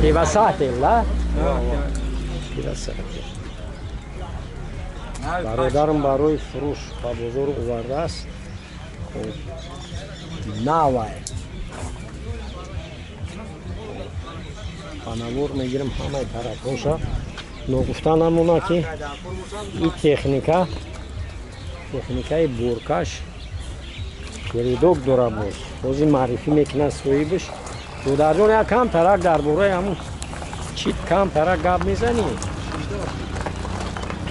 پیوسته برادرم برای فروش به بازار آورده است. نوه پناور میگیرم همه طرفاشا. نگفتن همونا که این تکنیکای بورکش گریدوک داره بازی معرفی میکنه صاحبش. دودر جان یک کم ترک در باره همون چیت کم ترک گپ میزنی؟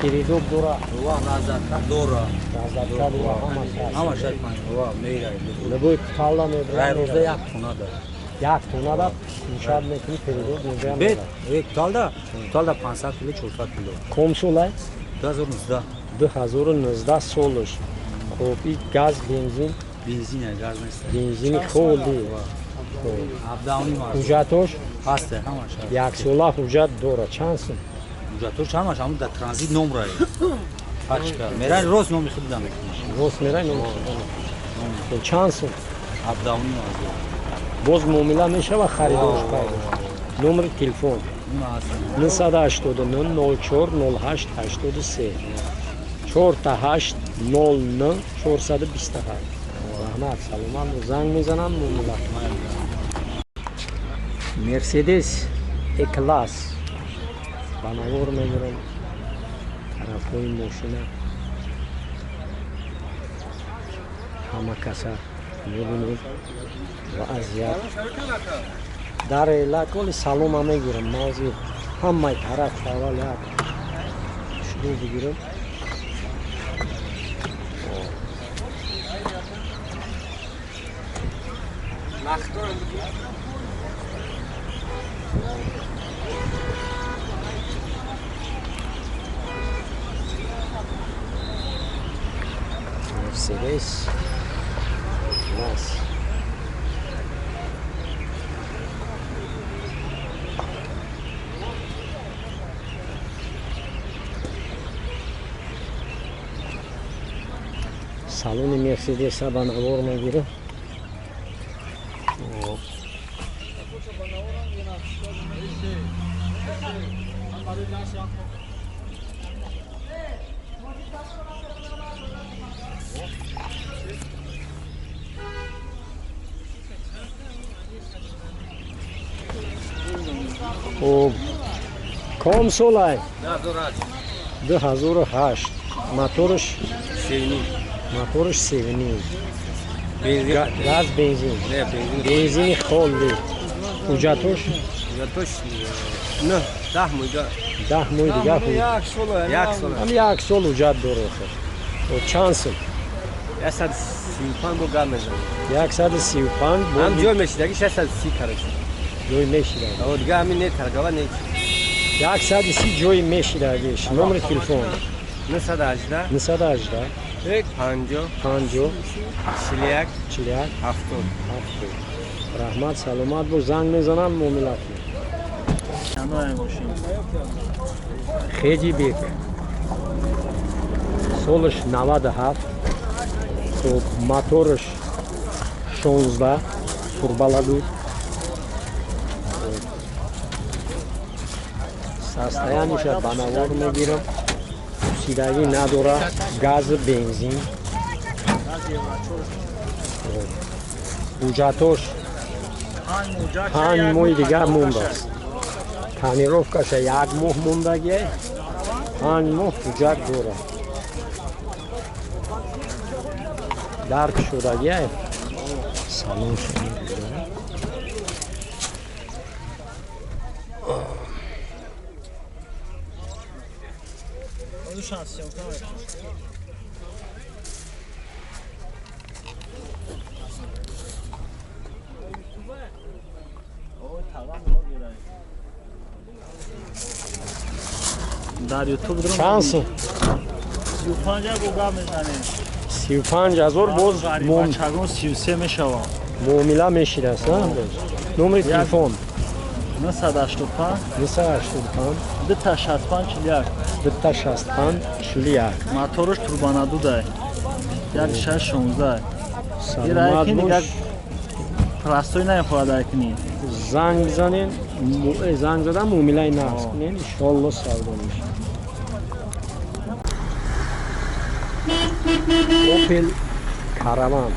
گریدوک داره همه شد لبوی تالا میبرن روزه یک تونه داره. یک تونه داره پیشاد میکنی گریدوک میبرن بیت یک تال 500 کیلو 400 کیلو. کم سوله؟ 2019 2019 سالش. خب این گاز بنزین گاز نیست. بنزین خودی ابداونی ماست. حجتش هسته همش. یک ساله حجت داره. چند سال؟ حجتش همش همون در ترانزیت نمره پاچکا میرن روز نمی خود دام میکنه. روز میرن نمی چند سال؟ ابداونی ماست. باز معامله میشه و خریدارش پیدا. نمر تلفن 989 04 08 83 48 09 427. رحمت سلام زنگ میزنم معامله. مرسدس اکلاس بناور میگیرم طرفای ماشینه همه کسا میبینید و ازیاد در لکل سلام هم میگیرم مازی همه طرف شوال یک شروع بگیرم. Mercedes Class salon Mercedes بناور میگیره. خب کام سال 2008 موتورش سیونی گاز بنزین خالی حجتش نه 10 ماه دیگه هم یک سال حجت داره. خب چند سال؟ 135 با گام میزنه. 135 هم جای میشیدگی 630 کرده. جای میشیدگی دیگه همین نه ترگاوا نه 130 جای میشیدگیش. نمر تلفن 918 50 41 70. رحمت سلامت با زنگ میزنم معاملات. خیلی بیک سالش 97. خب موتورش 16 турбола بود. состояниеش بناور میگیرم. پوسیدگی نداره. گاز بنزین حجتش 5 ماه دیگه مونده است. تانیروفکاش 1 ماه موندگی 5 ماه حجت داره. درک شدگی سالون شده. در یوتیوب درم چند سال؟ 35 گوگا میزنه. 35,000 باز بچگان 33 میشوه. معامله میشید است. نمر تلفن 985 265 41. موتورش турбонадо дае. 1616. سلامت باش. простой نمیخواد کنی. زنگ بزنین زنگ زدن مومیلای نصب کنین انشالله سودا میشه. اوپل کاروان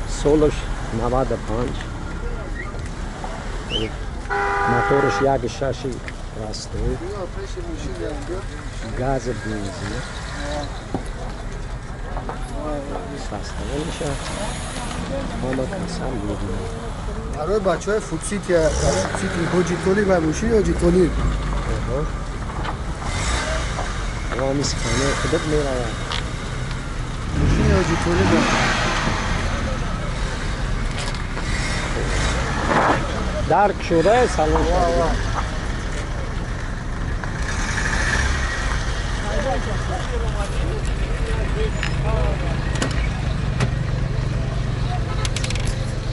سالش 95 موتورش 1.6 راستوی گاز بنزین ساستانه میشه حالا کسان میدونم برای بچه های فوتسیت حاجی تولی و موشی حاجی تولی وامیز خانه خودت میروه موشی حاجی تولی درک شده سلام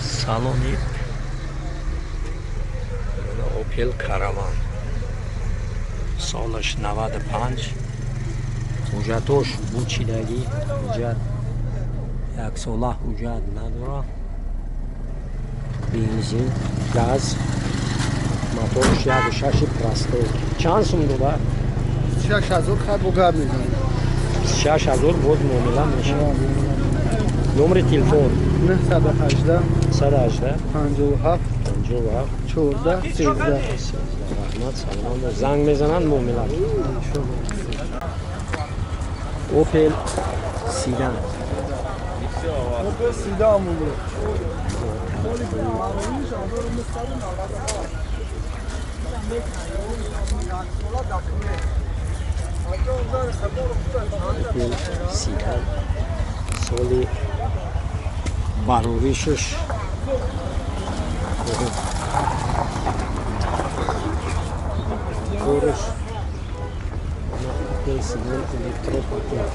سالونی اوپل کاروان سالش 95 حجتش بوچیدگی حجت یک ساله حجت نداره بنزین گاز موتورش 1.6 پلاستیک چند سوم داره 6000 خط با گرد میزنی 6000 بود معامله میشه نمر تلفن 918 118 57 57 14 13 رحمت سلام زنگ میزنن معامله اوپل سیدان اوپل سیدان مونده اوپل سیدان سالی باروریشش کورش اوپل سیدان الکتروپاکت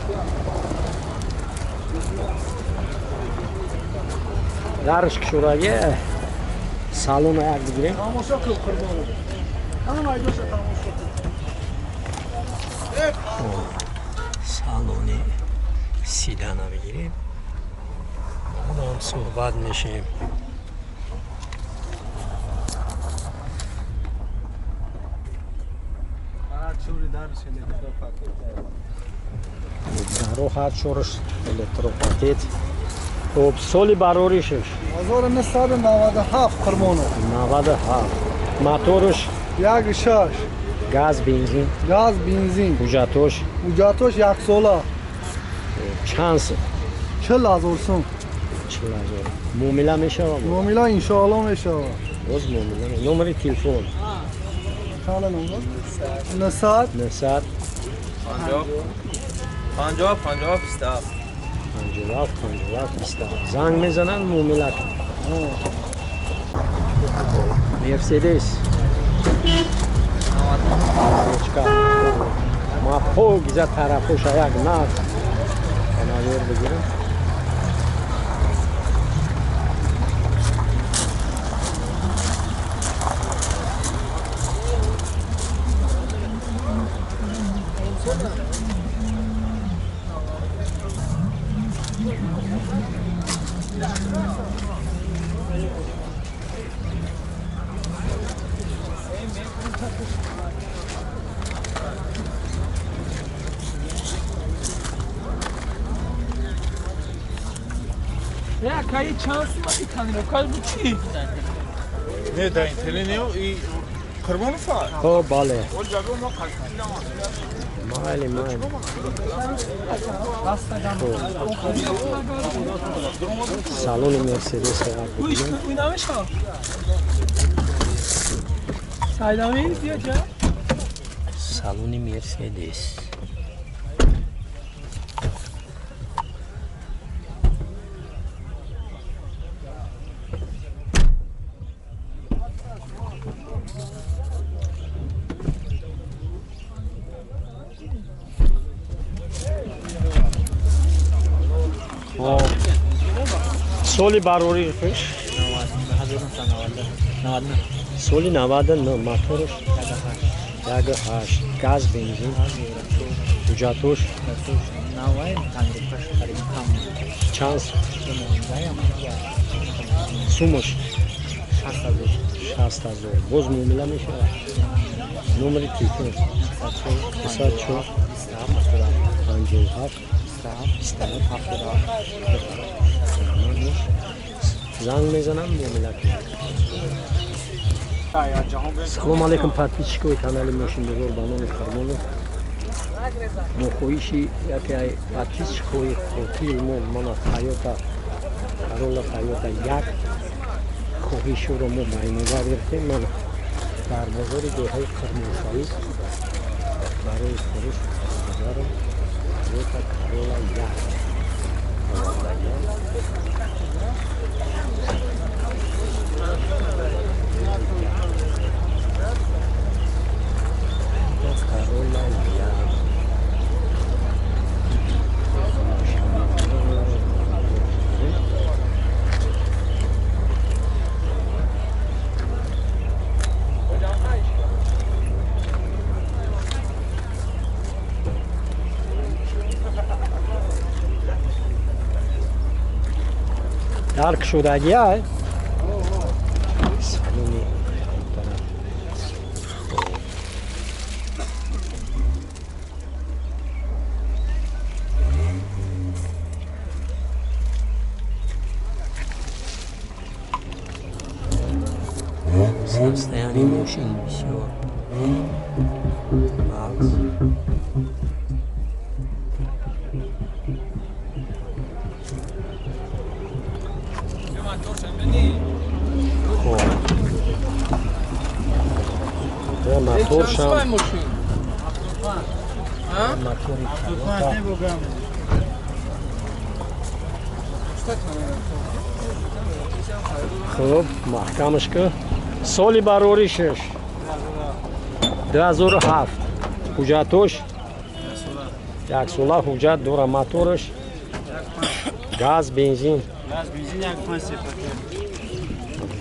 درش که شورایه سالون یک بگیریم سالونی سیدان بگیریم با هم صحبت میشیم درو هر چورش الکتروپاکت خب سالی باروریشش 1997 فرمانه 97 موتورش 1.6 گاز بنزین گاز بنزین حجتش حجتش یک ساله چند سال 40000 سوم 40000 معامله میشه معامله انشاءالله میشه باز معامله نمر تلفن چند نمبر 900 900 50 27 زنگ میزنن معامله مرسدس ما پوگ زد طرفش یک نفت کناویر بگیرم Ya kayı çansın mı bir tane o kadar bu çiğ. Ne da interneti o i kurbanı fa. خب بله O jago ma kalkina ma. مالی سالون مرسدس Bu iş oynamış ha. Saylamayız diyor ya. سالون مرسدس سالی باروری فش سالی 99 موتورش 1.8 گاز بنزین حجتش چند سومش 60,000 باز معامله میشه. نمره تلفن 24 57 زنگ میزنم معامله کنم. سلام علیکم подписчикови канали Мошин Бозор Банони Фармонов. мо хоҳиши яке подписчикои хотилмон мана Toyota Corolla Toyota 1 хоҳишро мо майнова гирифтем. ман дар бозори деҳаи Қирмонсаид барои фурӯш гузарам. Toyota Corolla 1 درک شدگی های سالونی سستیانی موشین بسیار مغز موتور شام خوب محکمش که سالی براری 6 2007 حجتش یک ساله حجت داره. موتورش گاز بنزین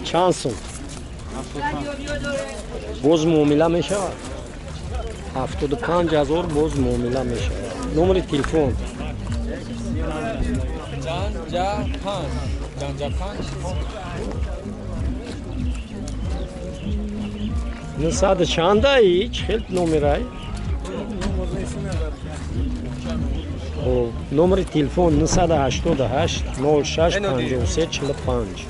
چند سوم باز معامله میشه. 75,000 باز معامله میشه. نمره تلفن نصد چنده ای؟ خیلی نمره ای؟ نمره تلفن 988 06 53 45